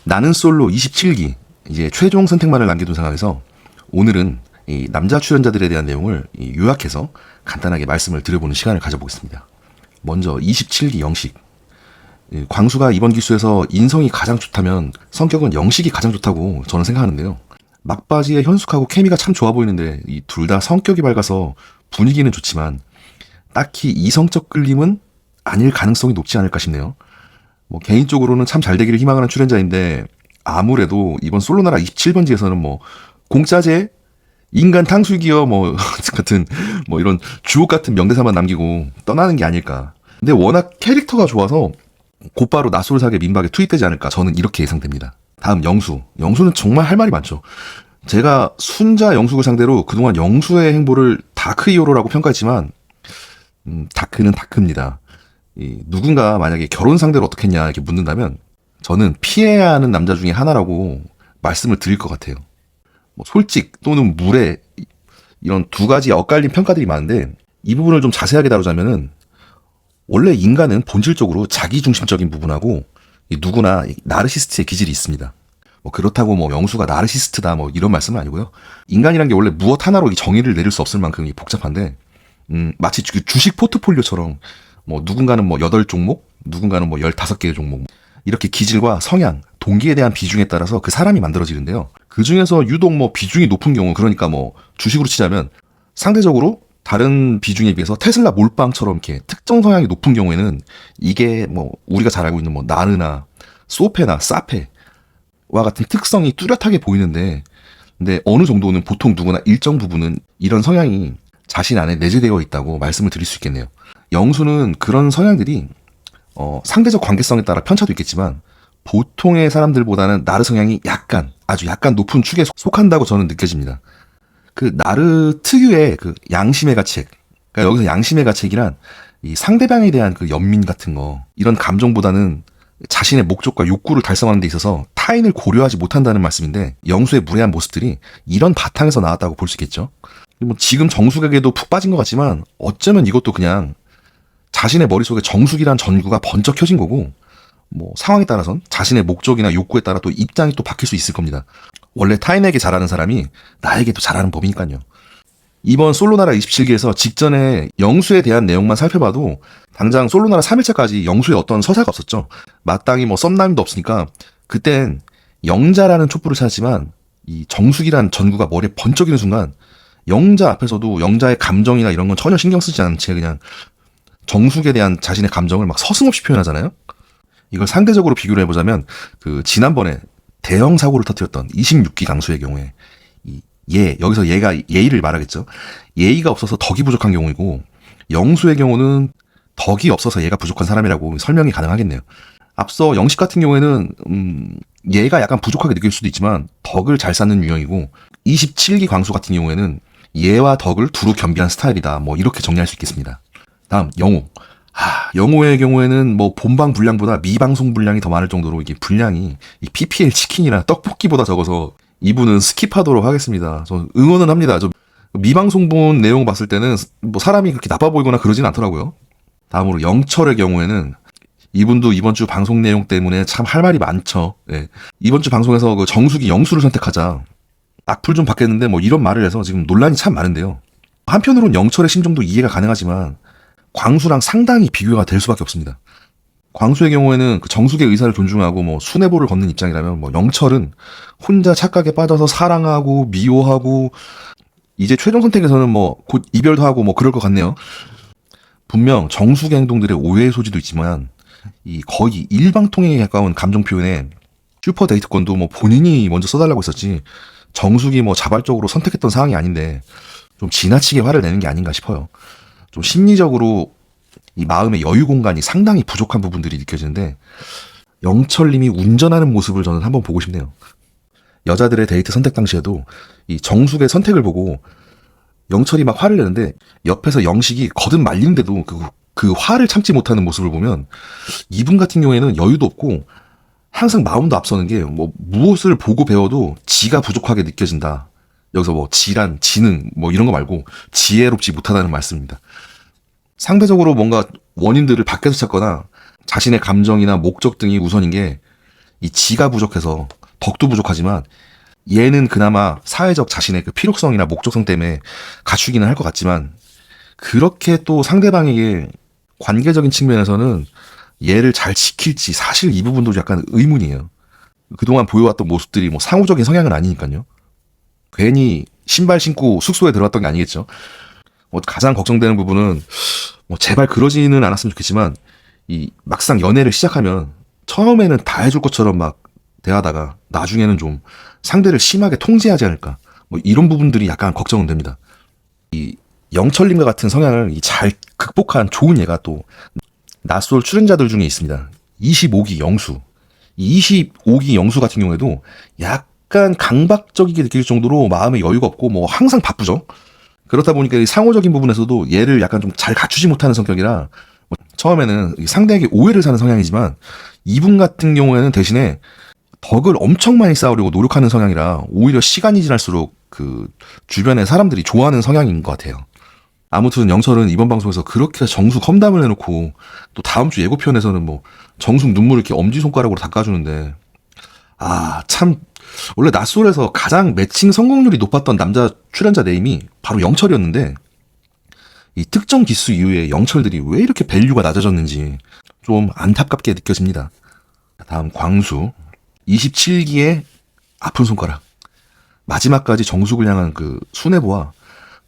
나는 솔로 27기 이제 최종 선택만을 남겨둔 상황에서 오늘은 이 남자 출연자들에 대한 내용을 요약해서 간단하게 말씀을 드려보는 시간을 가져보겠습니다. 먼저 27기 영식. 광수가 이번 기수에서 인성이 가장 좋다면 성격은 영식이 가장 좋다고 저는 생각하는데요. 막바지에 현숙하고 케미가 참 좋아 보이는데 이 둘 다 성격이 밝아서 분위기는 좋지만 딱히 이성적 끌림은 아닐 가능성이 높지 않을까 싶네요. 뭐 개인적으로는 참 잘 되기를 희망하는 출연자인데 아무래도 이번 솔로나라 27번지에서는 뭐 공짜제 인간 탕수기여 뭐 같은 뭐 이런 주옥 같은 명대사만 남기고 떠나는 게 아닐까. 근데 워낙 캐릭터가 좋아서 곧바로 낯솔사계 민박에 투입되지 않을까 저는 이렇게 예상됩니다. 다음 영수. 영수는 정말 할 말이 많죠. 제가 순자 영숙을 상대로 그동안 영수의 행보를 다크 히어로라고 평가했지만 다크는 다크입니다. 누군가 만약에 결혼 상대로 어떻게 했냐 이렇게 묻는다면 저는 피해야 하는 남자 중에 하나라고 말씀을 드릴 것 같아요. 뭐 솔직 또는 무례 이런 두 가지 엇갈린 평가들이 많은데 이 부분을 좀 자세하게 다루자면은 원래 인간은 본질적으로 자기중심적인 부분하고 누구나 나르시스트의 기질이 있습니다. 뭐 그렇다고 뭐 영수가 나르시스트다 뭐 이런 말씀은 아니고요. 인간이란 게 원래 무엇 하나로 이 정의를 내릴 수 없을 만큼 복잡한데 마치 주식 포트폴리오처럼 뭐 누군가는 뭐 8종목, 누군가는 뭐 15개의 종목 이렇게 기질과 성향, 동기에 대한 비중에 따라서 그 사람이 만들어지는데요. 그 중에서 유독 뭐 비중이 높은 경우 그러니까 뭐 주식으로 치자면 상대적으로 다른 비중에 비해서 테슬라 몰빵처럼 이렇게 특정 성향이 높은 경우에는 이게 뭐 우리가 잘 알고 있는 뭐 나르나 소페나 사페와 같은 특성이 뚜렷하게 보이는데 근데 어느 정도는 보통 누구나 일정 부분은 이런 성향이 자신 안에 내재되어 있다고 말씀을 드릴 수 있겠네요. 영수는 그런 성향들이 상대적 관계성에 따라 편차도 있겠지만 보통의 사람들보다는 나르 성향이 아주 약간 높은 축에 속한다고 저는 느껴집니다. 그 나르 특유의 그 양심의 가책, 그러니까 여기서 양심의 가책이란 이 상대방에 대한 그 연민 같은 거 이런 감정보다는 자신의 목적과 욕구를 달성하는 데 있어서 타인을 고려하지 못한다는 말씀인데 영수의 무례한 모습들이 이런 바탕에서 나왔다고 볼 수 있겠죠. 뭐 지금 정숙에게도 푹 빠진 것 같지만 어쩌면 이것도 그냥 자신의 머릿속에 정숙이란 전구가 번쩍 켜진 거고 뭐 상황에 따라선 자신의 목적이나 욕구에 따라 또 입장이 또 바뀔 수 있을 겁니다. 원래 타인에게 잘하는 사람이 나에게도 잘하는 법이니까요. 이번 솔로나라 27기에서 직전에 영수에 대한 내용만 살펴봐도 당장 솔로나라 3일차까지 영수의 어떤 서사가 없었죠. 마땅히 뭐 썸남도 없으니까 그땐 영자라는 촛불을 찾았지만 이 정숙이란 전구가 머리에 번쩍이는 순간 영자 앞에서도 영자의 감정이나 이런 건 전혀 신경 쓰지 않은 채 그냥 정숙에 대한 자신의 감정을 막 서슴없이 표현하잖아요. 이걸 상대적으로 비교를 해보자면 그 지난번에 대형 사고를 터뜨렸던 26기 강수의 경우에 여기서 얘가 예의를 말하겠죠. 예의가 없어서 덕이 부족한 경우이고 영수의 경우는 덕이 없어서 얘가 부족한 사람이라고 설명이 가능하겠네요. 앞서 영식 같은 경우에는 얘가 약간 부족하게 느낄 수도 있지만 덕을 잘 쌓는 유형이고 27기 광수 같은 경우에는 얘와 덕을 두루 겸비한 스타일이다. 뭐 이렇게 정리할 수 있겠습니다. 다음 영호. 영호의 경우에는 뭐 본방 분량보다 미방송 분량이 더 많을 정도로 이게 분량이 이 PPL 치킨이나 떡볶이보다 적어서 이분은 스킵하도록 하겠습니다. 저 응원은 합니다. 저 미방송 본 내용 봤을 때는 뭐 사람이 그렇게 나빠 보이거나 그러진 않더라고요. 다음으로 영철의 경우에는 이분도 이번 주 방송 내용 때문에 참 할 말이 많죠. 네. 이번 주 방송에서 그 정숙이 영수를 선택하자 악플 좀 받겠는데 뭐 이런 말을 해서 지금 논란이 참 많은데요. 한편으론 영철의 심정도 이해가 가능하지만 광수랑 상당히 비교가 될 수밖에 없습니다. 광수의 경우에는 그 정숙의 의사를 존중하고 뭐 순애보를 걷는 입장이라면 뭐 영철은 혼자 착각에 빠져서 사랑하고 미워하고 이제 최종 선택에서는 뭐 곧 이별도 하고 뭐 그럴 것 같네요. 분명 정숙의 행동들의 오해의 소지도 있지만 이 거의 일방통행에 가까운 감정 표현에 슈퍼 데이트권도 뭐 본인이 먼저 써달라고 했었지 정숙이 뭐 자발적으로 선택했던 상황이 아닌데 좀 지나치게 화를 내는 게 아닌가 싶어요. 좀 심리적으로 이 마음의 여유 공간이 상당히 부족한 부분들이 느껴지는데 영철님이 운전하는 모습을 저는 한번 보고 싶네요. 여자들의 데이트 선택 당시에도 이 정숙의 선택을 보고 영철이 막 화를 내는데 옆에서 영식이 거듭 말리는데도 그 화를 참지 못하는 모습을 보면 이분 같은 경우에는 여유도 없고 항상 마음도 앞서는 게 뭐 무엇을 보고 배워도 지가 부족하게 느껴진다. 여기서 뭐 지란, 지능 뭐 이런 거 말고 지혜롭지 못하다는 말씀입니다. 상대적으로 뭔가 원인들을 밖에서 찾거나 자신의 감정이나 목적 등이 우선인 게 이 지가 부족해서 덕도 부족하지만 얘는 그나마 사회적 자신의 그 필요성이나 목적성 때문에 갖추기는 할 것 같지만 그렇게 또 상대방에게 관계적인 측면에서는 얘를 잘 지킬지 사실 이 부분도 약간 의문이에요. 그동안 보여왔던 모습들이 뭐 상호적인 성향은 아니니까요. 괜히 신발 신고 숙소에 들어왔던 게 아니겠죠. 뭐 가장 걱정되는 부분은 뭐 제발 그러지는 않았으면 좋겠지만 이 막상 연애를 시작하면 처음에는 다 해줄 것처럼 막 대하다가 나중에는 좀 상대를 심하게 통제하지 않을까 뭐 이런 부분들이 약간 걱정은 됩니다. 이 영철님과 같은 성향을 잘 극복한 좋은 예가 또 낯솔 출연자들 중에 있습니다. 25기 영수. 이 25기 영수 같은 경우에도 약간 강박적이게 느낄 정도로 마음에 여유가 없고 뭐 항상 바쁘죠. 그렇다 보니까 이 상호적인 부분에서도 얘를 약간 좀 잘 갖추지 못하는 성격이라 뭐 처음에는 상대에게 오해를 사는 성향이지만 이분 같은 경우에는 대신에 덕을 엄청 많이 쌓으려고 노력하는 성향이라 오히려 시간이 지날수록 그 주변의 사람들이 좋아하는 성향인 것 같아요. 아무튼 영철은 이번 방송에서 그렇게 정숙 험담을 해놓고 또 다음 주 예고편에서는 뭐 정숙 눈물을 이렇게 엄지손가락으로 닦아주는데 참 원래 낯솔에서 가장 매칭 성공률이 높았던 남자 출연자 네임이 바로 영철이었는데 이 특정 기수 이후에 영철들이 왜 이렇게 밸류가 낮아졌는지 좀 안타깝게 느껴집니다. 다음 광수 27기의 아픈 손가락 마지막까지 정숙을 향한 그 순애보와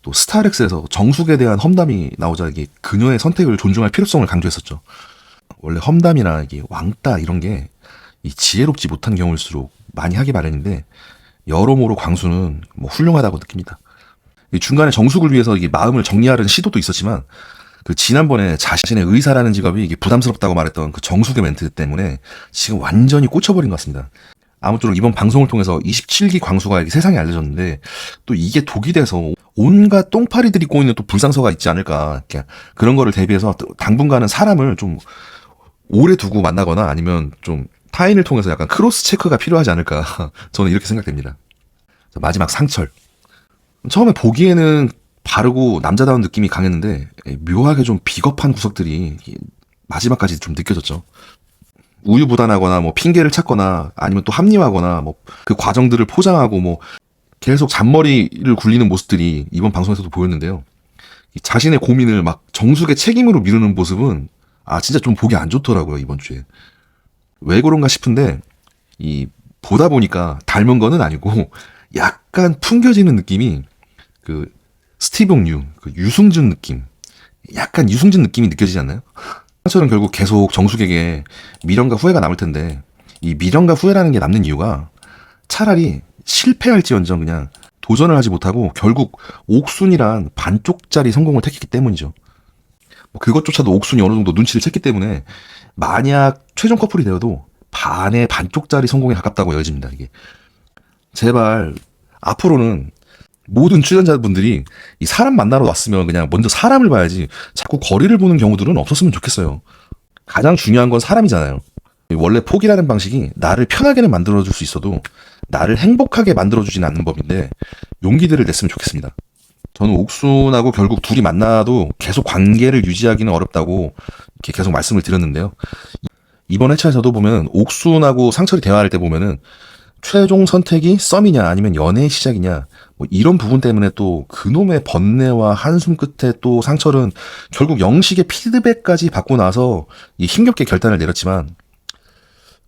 또 스타렉스에서 정숙에 대한 험담이 나오자 이게 그녀의 선택을 존중할 필요성을 강조했었죠. 원래 험담이나 이게 왕따 이런 게 이 지혜롭지 못한 경우일수록 많이 하기 마련인데 여러모로 광수는 뭐 훌륭하다고 느낍니다. 이 중간에 정숙을 위해서 이게 마음을 정리하려는 시도도 있었지만 그 지난번에 자신의 의사라는 직업이 이게 부담스럽다고 말했던 그 정숙의 멘트 때문에 지금 완전히 꽂혀버린 것 같습니다. 아무쪼록 이번 방송을 통해서 27기 광수가 세상에 알려졌는데 또 이게 독이 돼서 온갖 똥파리들이 꼬이는 또 불상사가 있지 않을까 그런 거를 대비해서 당분간은 사람을 좀 오래 두고 만나거나 아니면 좀 타인을 통해서 약간 크로스 체크가 필요하지 않을까 저는 이렇게 생각됩니다. 마지막 상철 처음에 보기에는 바르고 남자다운 느낌이 강했는데 묘하게 좀 비겁한 구석들이 마지막까지 좀 느껴졌죠. 우유부단하거나 뭐 핑계를 찾거나 아니면 또 합리화하거나 뭐 그 과정들을 포장하고 뭐 계속 잔머리를 굴리는 모습들이 이번 방송에서도 보였는데요. 자신의 고민을 막 정숙의 책임으로 미루는 모습은 진짜 좀 보기 안 좋더라고요, 이번 주에. 왜 그런가 싶은데 이 보다 보니까 닮은 거는 아니고 약간 풍겨지는 느낌이 그 스티븐 유, 그 유승준 느낌, 약간 유승준 느낌이 느껴지지 않나요? 상철은 결국 계속 정숙에게 미련과 후회가 남을 텐데 이 미련과 후회라는 게 남는 이유가 차라리 실패할지언정 그냥 도전을 하지 못하고 결국 옥순이란 반쪽짜리 성공을 택했기 때문이죠. 뭐 그것조차도 옥순이 어느 정도 눈치를 챘기 때문에 만약 최종 커플이 되어도 반의 반쪽짜리 성공에 가깝다고 여겨집니다. 이게 제발 앞으로는 모든 출연자분들이 이 사람 만나러 왔으면 그냥 먼저 사람을 봐야지 자꾸 거리를 보는 경우들은 없었으면 좋겠어요. 가장 중요한 건 사람이잖아요. 원래 포기라는 방식이 나를 편하게는 만들어줄 수 있어도 나를 행복하게 만들어주진 않는 법인데 용기들을 냈으면 좋겠습니다. 저는 옥순하고 결국 둘이 만나도 계속 관계를 유지하기는 어렵다고 이렇게 계속 말씀을 드렸는데요. 이번 회차에서도 보면 옥순하고 상철이 대화할 때 보면은 최종 선택이 썸이냐 아니면 연애의 시작이냐 뭐 이런 부분 때문에 또 그놈의 번뇌와 한숨 끝에 또 상철은 결국 영식의 피드백까지 받고 나서 이 힘겹게 결단을 내렸지만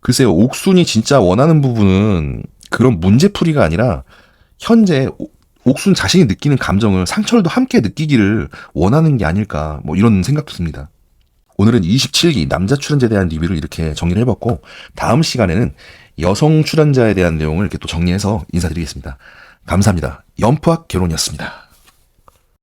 글쎄요, 옥순이 진짜 원하는 부분은 그런 문제풀이가 아니라 현재 옥순 자신이 느끼는 감정을 상철도 함께 느끼기를 원하는 게 아닐까 뭐 이런 생각도 듭니다. 오늘은 27기 남자 출연자에 대한 리뷰를 이렇게 정리를 해봤고 다음 시간에는 여성 출연자에 대한 내용을 이렇게 또 정리해서 인사드리겠습니다. 감사합니다. 연프학 결혼이었습니다.